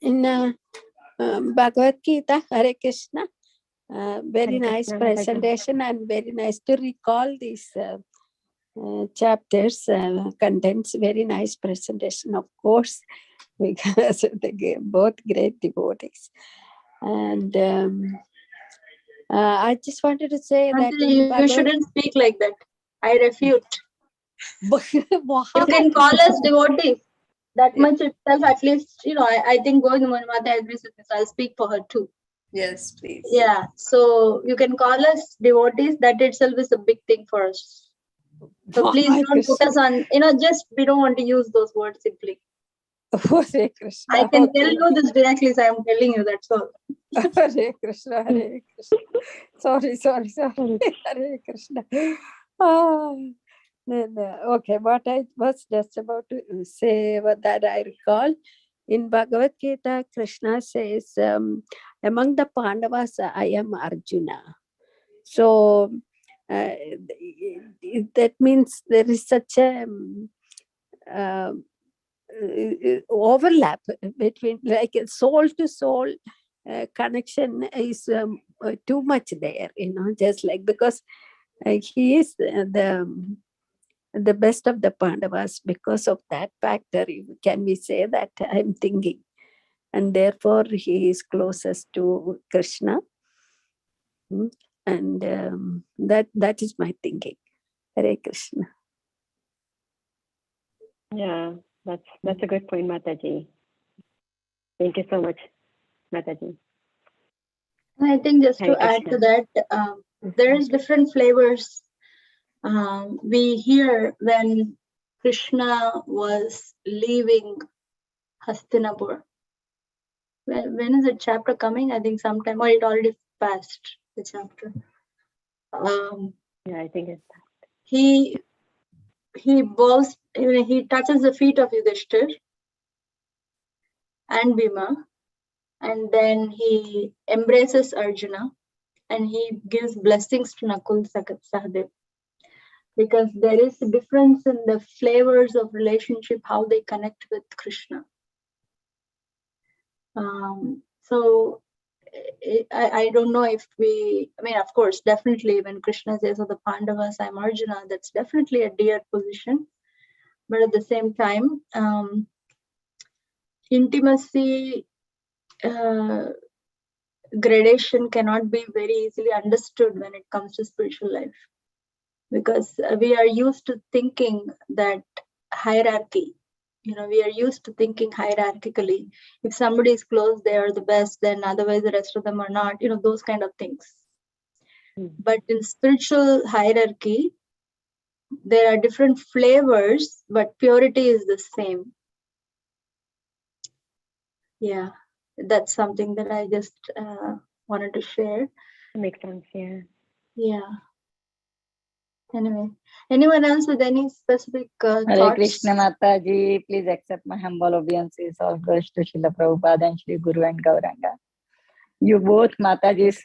In Bhagavad Gita, Hare Krishna, very nice presentation, and very nice to recall these chapters, contents, very nice presentation, of course, because they both great devotees. And I just wanted to say that you shouldn't speak like that. I refute. You can call us devotees. That much itself, at least, I think Govindamani Mata agrees with this. I'll speak for her too. Yes, please. Yeah, so you can call us devotees. That itself is a big thing for us. So please don't put us on, we don't want to use those words simply. Hare Krishna. I can tell you this directly, so I'm telling you, that's all. Hare Krishna, Hare Krishna. Sorry. Hare Krishna. Okay, what I was just about to say, that I recall, in Bhagavad Gita, Krishna says, among the Pandavas, I am Arjuna. So that means there is such a overlap between, like, soul to soul connection is too much there, just like, because he is the best of the Pandavas. Because of that factor, can we say that, I'm thinking, and therefore he is closest to Krishna, and that is my thinking. Hare Krishna. Yeah, that's a good point, Mataji. Thank you so much, Mataji. I think just to add to that, there is different flavors we hear when Krishna was leaving Hastinapur. When is the chapter coming? I think sometime, or it already passed, the chapter. Yeah, I think it's he bows, he touches the feet of Yudhishthir and Bhima, and then he embraces Arjuna, and he gives blessings to Nakul, Sahadev, because there is a difference in the flavors of relationship, how they connect with Krishna. So I don't know if of course, definitely when Krishna says of the Pandavas, I'm Arjuna, that's definitely a dear position. but at the same time, intimacy gradation cannot be very easily understood when it comes to spiritual life, because we are used to thinking that hierarchy. We are used to thinking hierarchically. If somebody is close, they are the best, then otherwise the rest of them are not, those kind of things. But in spiritual hierarchy, there are different flavors, but purity is the same. Yeah, that's something that I just wanted to share. That makes sense, yeah. Yeah. Anyway, anyone else with any specific Hare thoughts? Krishna Mataji, please accept my humble obeisances. All goes to Srila Prabhupada and Shri Guru and Gauranga. You both Matajis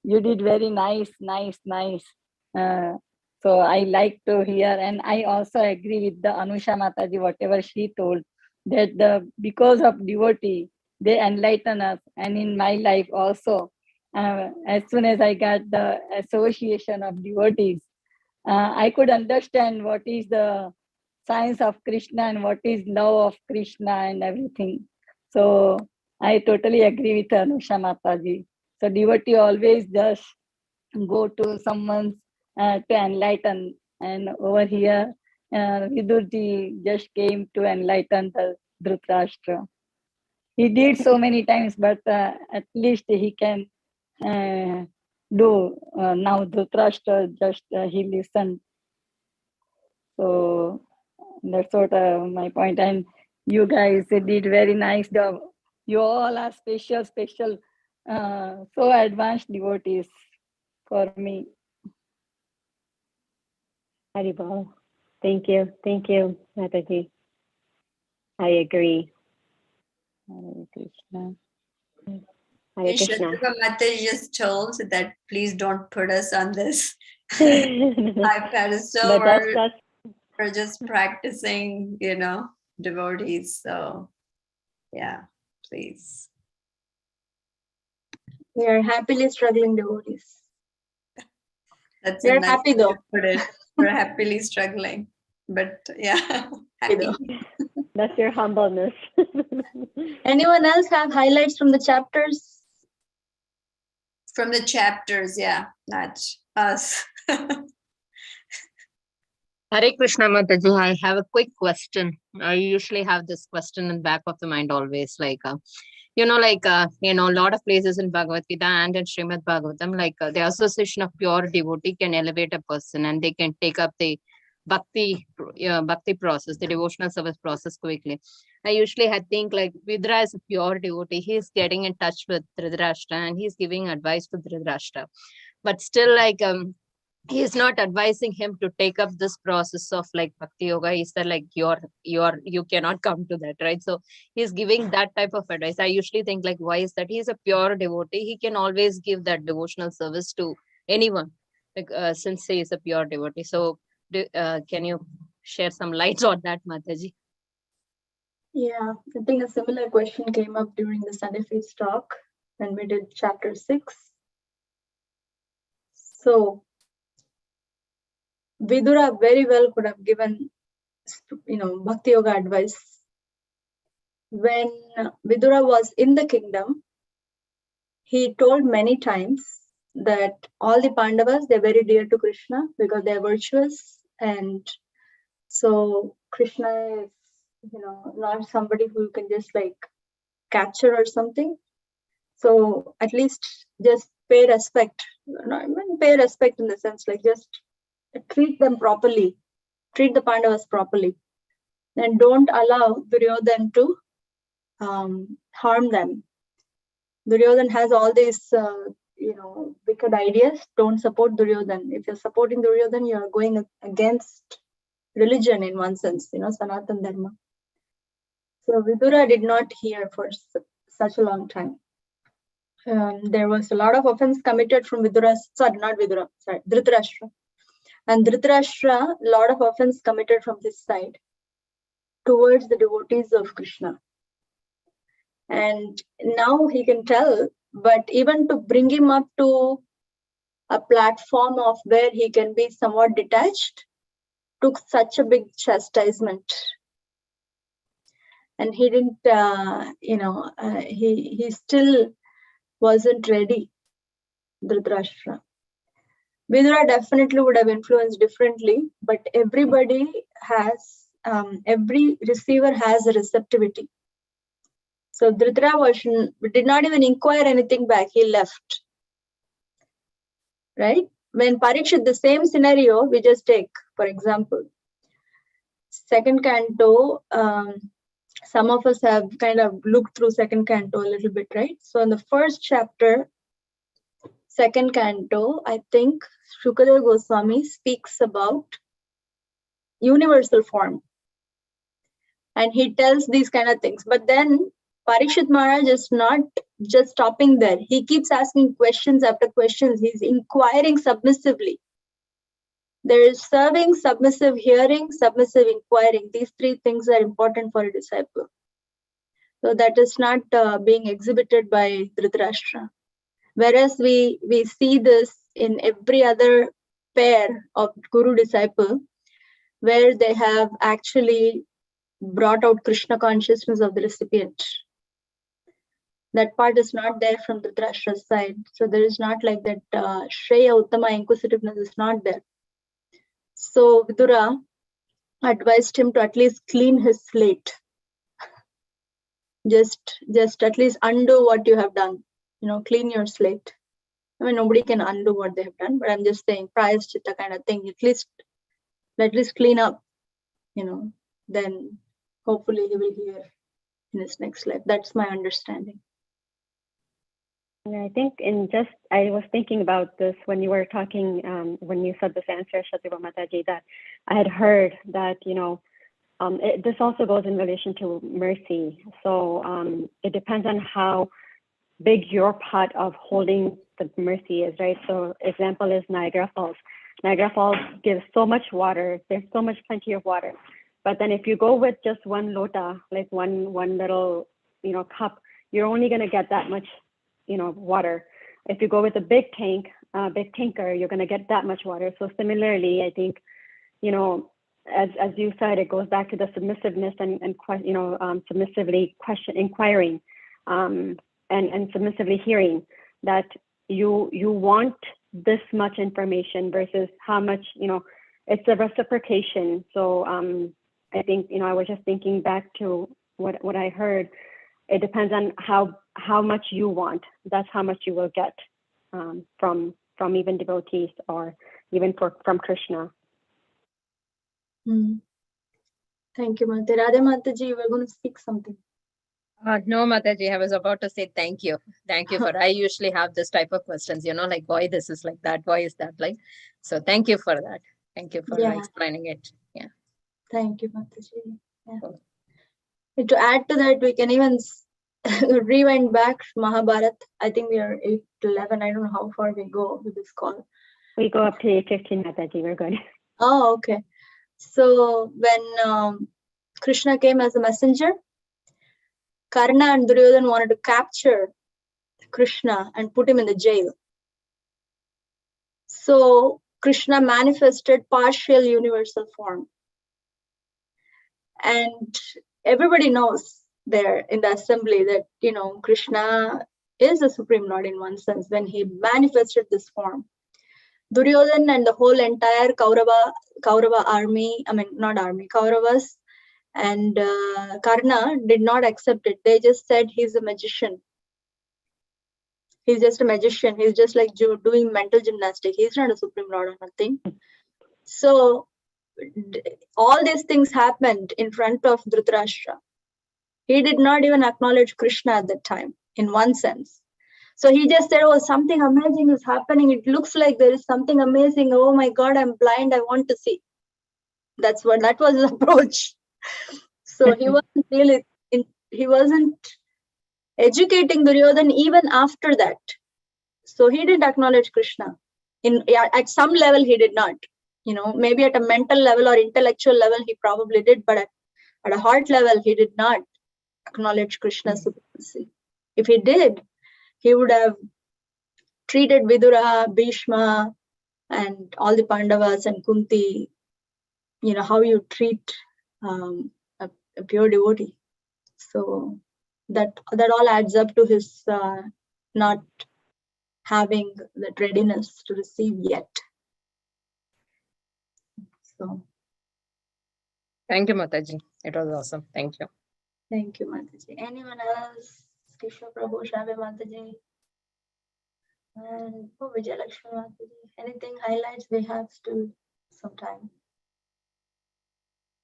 you did very nice. So I like to hear, and I also agree with the Anusha Mataji, whatever she told, that because of devotee, they enlighten us. And in my life also, as soon as I got the association of devotees, I could understand what is the science of Krishna and what is love of Krishna and everything. So I totally agree with Anusha Mataji. So devotee always just go to someone to enlighten, and over here Vidurji just came to enlighten the Dhritarashtra. He did so many times, but at least he can do now. Dhritarashtra just he listened. So that's what my point. And you guys did very nice job. You all are special, so advanced devotees for me. Haribol. Thank you, Mataji. I agree. Hare Krishna. Hare Krishna. Shraddha Mataji just told that please don't put us on this high pedestal. We're just practicing, devotees. So, yeah, please. We are happily struggling devotees. That's We're a nice happy way to though. put it. We're happily struggling, but yeah, happy. That's your humbleness. Anyone else have highlights from the chapters? From the chapters, yeah, not us. Hare Krishna Mataji, I have a quick question. I usually have this question in the back of the mind always, like, a lot of places in Bhagavad Gita and in Srimad Bhagavatam, the association of pure devotee can elevate a person and they can take up the bhakti process, the devotional service process quickly. I usually think like Vidra is a pure devotee. He's getting in touch with Dhritarashtra and he's giving advice to Dhritarashtra. But still, he is not advising him to take up this process of bhakti yoga. He said you cannot come to that, right? So he's giving that type of advice. I usually think why is that? He's a pure devotee. He can always give that devotional service to anyone, since he is a pure devotee. So can you share some lights on that, Mataji? Yeah, I think a similar question came up during the Sunday Feast talk when we did chapter 6. So Vidura very well could have given, bhakti yoga advice. When Vidura was in the kingdom, he told many times that all the Pandavas, they're very dear to Krishna because they're virtuous. And so Krishna is, not somebody who you can just capture or something. So at least just pay respect. Pay respect in the sense just treat them properly, treat the Pandavas properly, and don't allow Duryodhan to harm them. Duryodhan has all these, wicked ideas. Don't support Duryodhan. If you're supporting Duryodhan, you're going against religion in one sense, Sanatana Dharma. So Vidura did not hear for such a long time. There was a lot of offense committed from Dhritarashtra. And Dhritarashtra, a lot of offense committed from his side towards the devotees of Krishna. And now he can tell, but even to bring him up to a platform of where he can be somewhat detached, took such a big chastisement, and he didn't, he still wasn't ready, Dhritarashtra. Vidura definitely would have influenced differently, but everybody has, every receiver has a receptivity. So Dhritarashtra did not even inquire anything back, he left. Right? When Parikshit, the same scenario, we just take, for example, second canto, some of us have kind of looked through second canto a little bit, right? So in the first chapter, second canto, I think Shukadeva Goswami speaks about universal form. And he tells these kind of things. But then Parikshit Maharaj is not just stopping there. He keeps asking questions after questions. He's inquiring submissively. There is serving, submissive hearing, submissive inquiring. These three things are important for a disciple. So that is not being exhibited by Dhritarashtra. Whereas we see this in every other pair of guru-disciple, where they have actually brought out Krishna consciousness of the recipient. That part is not there from Dhritarashtra's side. So there is not like that Shreya Uttama inquisitiveness is not there. So Vidura advised him to at least clean his slate. Just at least undo what you have done. Clean your slate. I mean, nobody can undo what they have done, but I'm just saying, prayaschitta kind of thing. At least clean up, then hopefully he will hear in his next life. That's my understanding. Yeah, I think I was thinking about this when you were talking, when you said this answer, Shatrupa Mataji, that I had heard that, this also goes in relation to mercy. So it depends on how big your pot of holding the mercy is, right? So example is Niagara Falls. Niagara Falls gives so much water. There's so much plenty of water. But then if you go with just one lota, like one little, cup, you're only going to get that much, water. If you go with a big tanker, you're going to get that much water. So similarly, I think, as you said, it goes back to the submissiveness and submissively inquiring, and submissively hearing that you want this much information versus how much, it's a reciprocation. So I think, I was just thinking back to what I heard. It depends on how much you want. That's how much you will get from even devotees or even from Krishna. Thank you, Mataji. Radha Mataji, you were going to speak something. No, Mataji, I was about to say thank you. Thank you I usually have this type of questions, like why this is like that, why is that like? So thank you for that. Thank you for explaining it. Yeah. Thank you, Mataji. Yeah. Cool. And to add to that, we can even rewind back Mahabharata. I think we are 8 to 11. I don't know how far we go with this call. We go up to 8:15, Mataji. We're good. Oh, okay. So when Krishna came as a messenger, Karna and Duryodhana wanted to capture Krishna and put him in the jail. So Krishna manifested partial universal form. And everybody knows there in the assembly that, Krishna is the Supreme Lord in one sense when he manifested this form. Duryodhana and the whole entire Kaurava army, Kauravas and Karna did not accept it. They just said he's a magician. He's just a magician. He's just like doing mental gymnastics. He's not a Supreme Lord or nothing. So all these things happened in front of Dhritarashtra. He did not even acknowledge Krishna at that time, in one sense. So he just said, oh, something amazing is happening. It looks like there is something amazing. Oh my God, I'm blind. I want to see. That was his approach. So he wasn't educating Duryodhana even after that. So he didn't acknowledge Krishna. At some level, he did not. Maybe at a mental level or intellectual level, he probably did, but at a heart level, he did not acknowledge Krishna's supremacy. If he did, he would have treated Vidura, Bhishma, and all the Pandavas and Kunti how you treat a pure devotee. So that all adds up to his not having that readiness to receive yet. So Thank you, Mataji. It was awesome. Thank you. thank you, Mataji. Anyone else? Krishna Prabhu, Shravi Mataji, and Vijay Lakshmi Mataji. Anything highlights? We have still some time.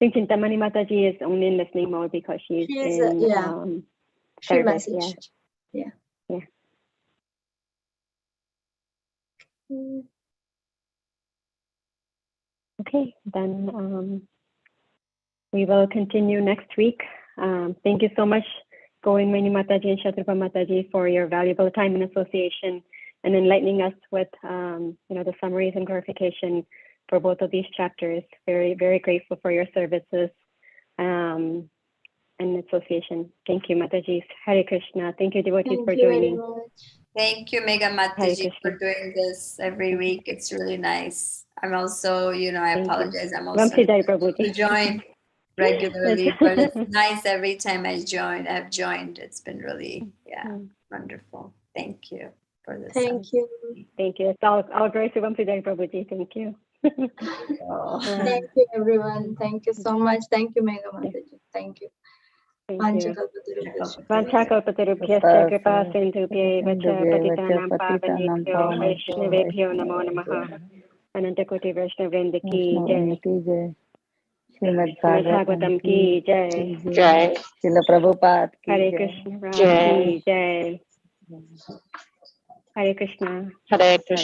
I think Chintamani Mataji is only in listening mode because she's in She service. messaged. Yeah. Okay, then we will continue next week. Thank you so much, Govindmani Mataji and Shatrapa Mataji, for your valuable time and association and enlightening us with the summaries and glorification for both of these chapters. Very, very grateful for your services and association. Thank you, Mataji. Hare Krishna. Thank you, devotees, for joining. Thank you, Mega Mataji, for doing this every week. It's really nice. I'm also, I apologize. I'm also to join regularly, but it's nice every time I've joined. It's been really, wonderful. Thank you for this. Thank you. Thank you. It's all grace to Vamsidhari Prabhuji. Thank you. Thank you, everyone. Thank you so much. Thank you, Mega Mataji. Thank you. Thank you. Vanchakalpatarubhyascha kripa sindhubhyev cha patitanam pavanebhyo vaishnavebhyo namo namaha. Anantakoti Vaishnavrinda ki jai. Srimad Bhagavatam ki jai. Jai. Srila Prabhupada ki Hare jai. Krishna ki jai. Hare Krishna. Hare Krishna.